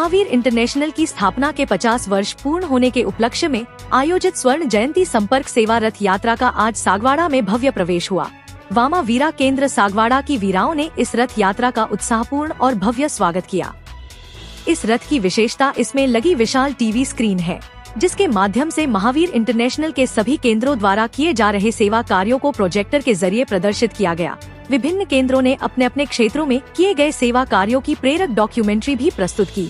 Mahavir international की स्थापना के 50 वर्ष पूर्ण होने के उपलक्ष्य में आयोजित स्वर्ण जयंती संपर्क सेवा रथ यात्रा का आज सागवाड़ा में भव्य प्रवेश हुआ। वामा वीरा केंद्र सागवाड़ा की वीराओं ने इस रथ यात्रा का उत्साहपूर्ण और भव्य स्वागत किया। इस रथ की विशेषता इसमें लगी विशाल टीवी स्क्रीन है, जिसके माध्यम से महावीर इंटरनेशनल के सभी केंद्रों द्वारा किए जा रहे सेवा कार्यों को प्रोजेक्टर के जरिए प्रदर्शित किया गया। विभिन्न केंद्रों ने अपने अपने क्षेत्रों में किए गए सेवा कार्यों की प्रेरक डॉक्यूमेंट्री भी प्रस्तुत की।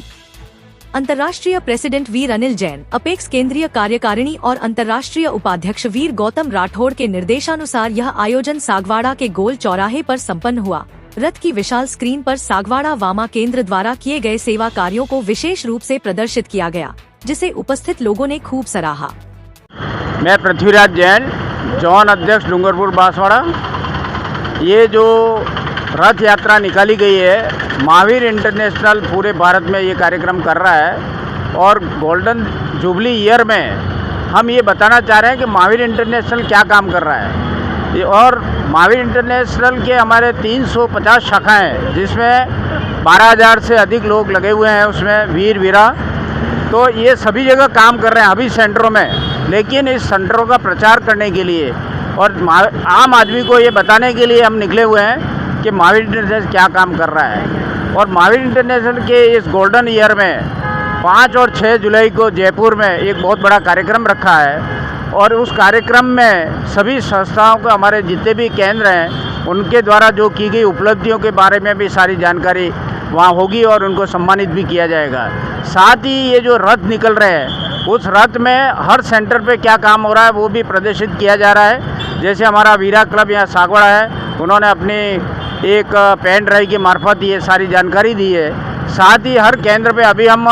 अंतर्राष्ट्रीय प्रेसिडेंट वीर अनिल जैन, अपेक्स केंद्रीय कार्यकारिणी और अंतर्राष्ट्रीय उपाध्यक्ष वीर गौतम राठौड़ के निर्देशानुसार यह आयोजन सागवाड़ा के गोल चौराहे पर संपन्न हुआ। रथ की विशाल स्क्रीन पर सागवाड़ा वामा केंद्र द्वारा किए गए सेवा कार्यों को विशेष रूप से प्रदर्शित किया गया, जिसे उपस्थित लोगों ने खूब सराहा। मैं पृथ्वीराज जैन, जॉन अध्यक्ष डूंगरपुर बांसवाड़ा। ये जो रथ यात्रा निकाली गई है, महावीर इंटरनेशनल पूरे भारत में ये कार्यक्रम कर रहा है और गोल्डन जुबली ईयर में हम ये बताना चाह रहे हैं कि महावीर इंटरनेशनल क्या काम कर रहा है। और महावीर इंटरनेशनल के हमारे 350 शाखाएँ हैं, जिसमें 12,000 से अधिक लोग लगे हुए हैं उसमें वीर वीरा। तो ये सभी जगह काम कर रहे हैं अभी सेंटरों में, लेकिन इस सेंटरों का प्रचार करने के लिए और आम आदमी को ये बताने के लिए हम निकले हुए हैं कि महावीर इंटरनेशनल क्या काम कर रहा है। और महावीर इंटरनेशनल के इस गोल्डन ईयर में 5 और 6 जुलाई को जयपुर में एक बहुत बड़ा कार्यक्रम रखा है और उस कार्यक्रम में सभी संस्थाओं को, हमारे जितने भी केंद्र हैं, उनके द्वारा जो की गई उपलब्धियों के बारे में भी सारी जानकारी वहाँ होगी और उनको सम्मानित भी किया जाएगा। साथ ही ये जो रथ निकल रहे हैं, उस रथ में हर सेंटर पे क्या काम हो रहा है वो भी प्रदर्शित किया जा रहा है। जैसे हमारा वीरा क्लब यहाँ सागवाड़ा है, उन्होंने अपनी एक पेन ड्राइव के मार्फत ये सारी जानकारी दी है। साथ ही हर केंद्र पे अभी हम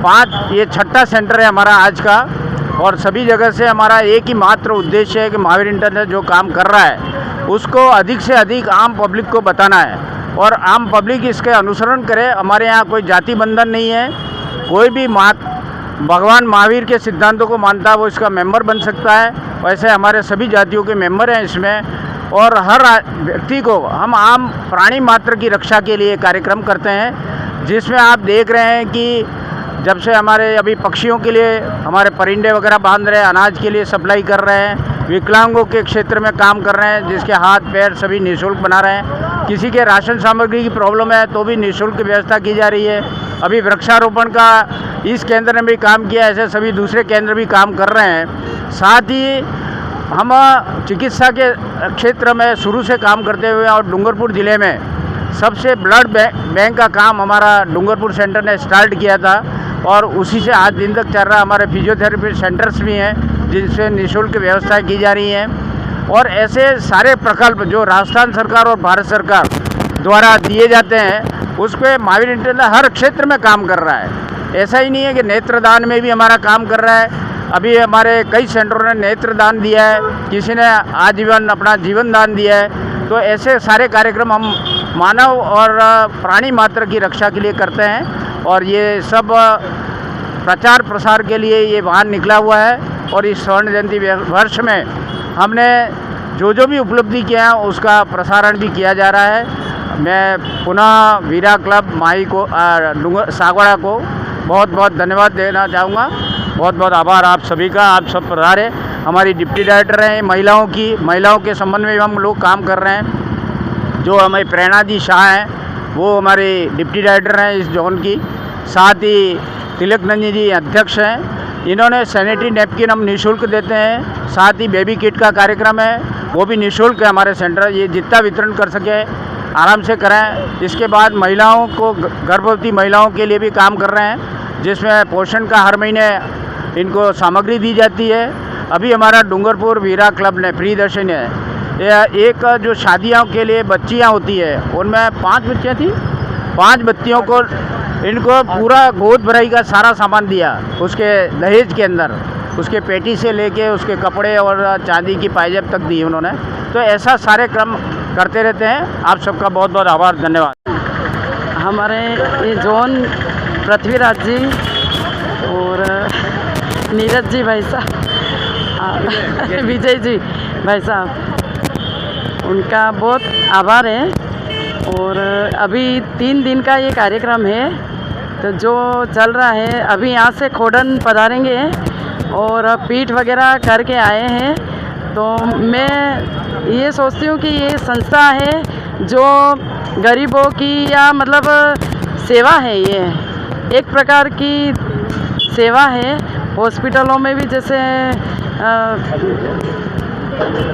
5, ये 6ठा सेंटर है हमारा आज का, और सभी जगह से हमारा एक ही मात्र उद्देश्य है कि महावीर इंटरनेशनल जो काम कर रहा है उसको अधिक से अधिक आम पब्लिक को बताना है और आम पब्लिक इसके अनुसरण करे। हमारे यहाँ कोई जाति बंधन नहीं है, कोई भी भगवान महावीर के सिद्धांतों को मानता है वो इसका मेंबर बन सकता है। वैसे हमारे सभी जातियों के मेंबर हैं इसमें, और हर व्यक्ति को हम आम प्राणी मात्र की रक्षा के लिए कार्यक्रम करते हैं, जिसमें आप देख रहे हैं कि जब से हमारे अभी पक्षियों के लिए हमारे परिंदे वगैरह बांध रहे हैं, अनाज के लिए सप्लाई कर रहे हैं, विकलांगों के क्षेत्र में काम कर रहे हैं, जिसके हाथ पैर सभी निःशुल्क बना रहे हैं। किसी के राशन सामग्री की प्रॉब्लम है तो भी निःशुल्क व्यवस्था की जा रही है। अभी वृक्षारोपण का इस केंद्र ने भी काम किया, ऐसे सभी दूसरे केंद्र भी काम कर रहे हैं। साथ ही हम चिकित्सा के क्षेत्र में शुरू से काम करते हुए और डूंगरपुर ज़िले में सबसे ब्लड बैंक का काम हमारा डूंगरपुर सेंटर ने स्टार्ट किया था और उसी से आज दिन तक चल रहा। हमारे फिजियोथेरेपी सेंटर्स भी हैं जिनसे निःशुल्क व्यवस्था की जा रही है। और ऐसे सारे प्रकल्प जो राजस्थान सरकार और भारत सरकार द्वारा दिए जाते हैं, उस पर महावीर इंटरनेशनल हर क्षेत्र में काम कर रहा है। ऐसा ही नहीं है कि नेत्रदान में भी हमारा काम कर रहा है। अभी हमारे कई सेंटरों ने नेत्रदान दिया है, किसी ने आजीवन अपना जीवन दान दिया है। तो ऐसे सारे कार्यक्रम हम मानव और प्राणी मात्र की रक्षा के लिए करते हैं और ये सब प्रचार प्रसार के लिए ये वाहन निकला हुआ है। और इस स्वर्ण जयंती वर्ष में हमने जो भी उपलब्धि किया है उसका प्रसारण भी किया जा रहा है। मैं पुनः वीरा क्लब माही को सागवाड़ा को बहुत बहुत धन्यवाद देना चाहूँगा। बहुत बहुत आभार आप सभी का। आप सब प्रधान है, हमारी डिप्टी डायरेक्टर हैं महिलाओं के संबंध में हम लोग काम कर रहे हैं। जो हमारी प्रेरणा दी शाह हैं वो हमारे डिप्टी डायरेक्टर हैं इस जोन की। साथ ही तिलक नंदी जी अध्यक्ष हैं, इन्होंने सैनिटरी नैपकिन हम निःशुल्क देते हैं। साथ ही बेबी किट का कार्यक्रम है वो भी निःशुल्क है हमारे सेंटर। ये जितना वितरण कर सके आराम से करें। इसके बाद महिलाओं को, गर्भवती महिलाओं के लिए भी काम कर रहे हैं, जिसमें पोषण का हर महीने इनको सामग्री दी जाती है। अभी हमारा डूंगरपुर वीरा क्लब ने प्रियदर्शनी है, एक जो शादियों के लिए बच्चियां होती है उनमें 5 बच्चियां थी, 5 बच्चियों को इनको पूरा गोद भराई का सारा सामान दिया उसके दहेज के अंदर, उसके पेटी से लेके उसके कपड़े और चांदी की पायजेब तक दी उन्होंने। तो ऐसा सारे क्रम करते रहते हैं। आप सबका बहुत बहुत आभार, धन्यवाद। हमारे ये जोन पृथ्वीराज जी और नीरज जी भाई साहब, विजय जी भाई साहब, उनका बहुत आभार है। और अभी 3 दिन का ये कार्यक्रम है तो जो चल रहा है अभी यहाँ से खोडन पधारेंगे और पीठ वगैरह करके आए हैं। तो मैं ये सोचती हूँ कि ये संस्था है जो गरीबों की या मतलब सेवा है, ये एक प्रकार की सेवा है। हॉस्पिटलों में भी जैसे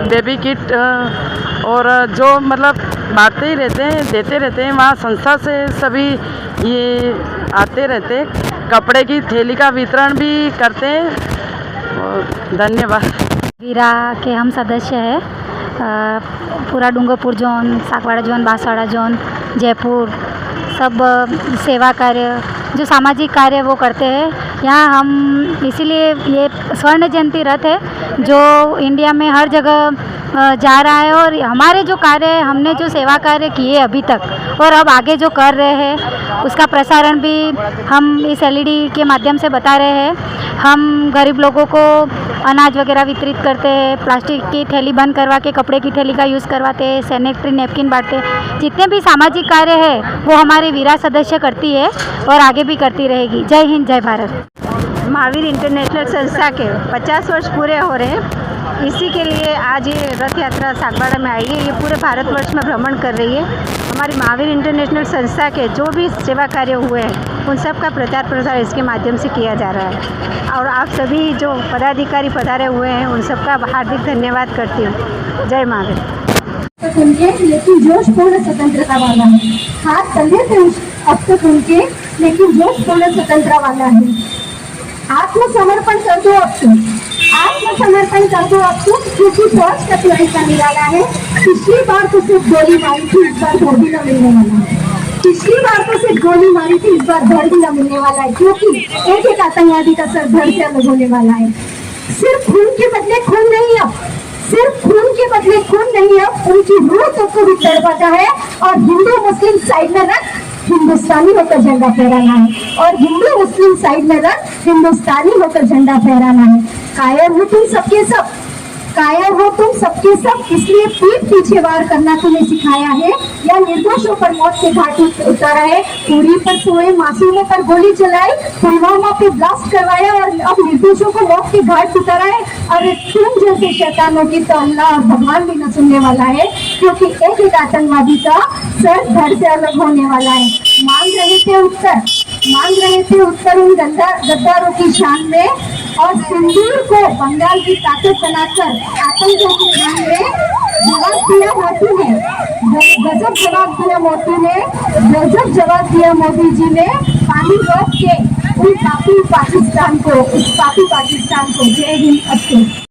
बेबी किट और जो मतलब बांटते ही रहते हैं, देते रहते हैं, वहाँ संस्था से सभी ये आते रहते हैं। कपड़े की थैली का वितरण भी करते हैं। और धन्यवाद। वीरा के हम सदस्य हैं। पूरा Dungarpur zone, Sagwara zone, Banswara zone, Jaipur सब सेवा कार्य जो सामाजिक कार्य वो करते हैं। यहाँ हम इसीलिए ये स्वर्ण जयंती रथ है जो इंडिया में हर जगह जा रहा है और हमारे जो कार्य हमने जो सेवा कार्य किए अभी तक और अब आगे जो कर रहे हैं उसका प्रसारण भी हम इस एलईडी के माध्यम से बता रहे हैं। हम गरीब लोगों को अनाज वगैरह वितरित करते हैं, प्लास्टिक की थैली बंद करवा के कपड़े की थैली का यूज़ करवाते हैं, सैनिटरी नैपकिन बांटते हैं। जितने भी सामाजिक कार्य है वो हमारी वीरा सदस्य करती है और आगे भी करती रहेगी। जय हिंद, जय भारत। महावीर इंटरनेशनल संस्था के 50 वर्ष पूरे हो रहे हैं। इसी के लिए आज ये रथ यात्रा सागवाड़ा में आई है। ये पूरे भारतवर्ष में भ्रमण कर रही है। हमारी महावीर इंटरनेशनल संस्था के जो भी सेवा कार्य हुए हैं उन सब का प्रचार प्रसार इसके माध्यम से किया जा रहा है। और आप सभी जो पदाधिकारी पधारे हुए हैं उन सब का हार्दिक धन्यवाद करती हूँ। जय महावीर। उनके लेकिन जोशपूर्ण स्वतंत्रता वाला है। हाथ कंधे थे अब तक उनके, लेकिन जोशपूर्ण स्वतंत्रता वाला है। आत्मसमर्पण कर दो अब तुम, आत्मसमर्पण कर दो अब तुम, क्योंकि फौज का तुरंत का निराला है। पिछली बार तो सिर्फ गोली मारी थी, इस बार धड़ भी न मिलने वाला है। पिछली बार तो सिर्फ गोली मारी थी, इस बार धड़ भी न मिलने वाला है, क्योंकि एक एक आतंकवादी का सर धड़ से अलग होने वाला है। सिर्फ खून के बदले खून नहीं, अब सिर्फ खून के बदले खून नहीं, अब उनकी रूह तो भी तड़पाता है। और हिंदू मुस्लिम साइड में रख हिंदुस्तानी होकर झंडा फहराना है, और हिंदू मुस्लिम साइड में रख हिंदुस्तानी होकर झंडा फहराना है। कायर हो तुम सबके सब, कायर हो तुम सबके सब, इसलिए पीठ पीछे वार करना तुम्हें सिखाया है, या निर्दोषों पर मौत के घाट उतारा है। उरी पर सोए मासूमों पर गोली चलाई, पुलवामा पे ब्लास्ट करवाया और अब निर्दोषों को मौत के घाट उतारा है। अरे तुम जैसे शैतानों की तो अल्लाह और भगवान भी न सुनने वाला है, क्योंकि एक एक आतंकवादी का सर धड़ से अलग होने वाला है। मांग रहे थे उत्तर, मांग रहे थे उत्तर उन गद्दारों की शान में, और सिंदूर को बंगाल की ताकत बनाकर आतंकों के नाम में जवाब दिया मोदी ने। गजब जवाब दिया मोदी ने, गजब जवाब दिया मोदी जी ने। पानी रोक के उन पापी पाकिस्तान को, उस पापी पाकिस्तान को। जय हिंद।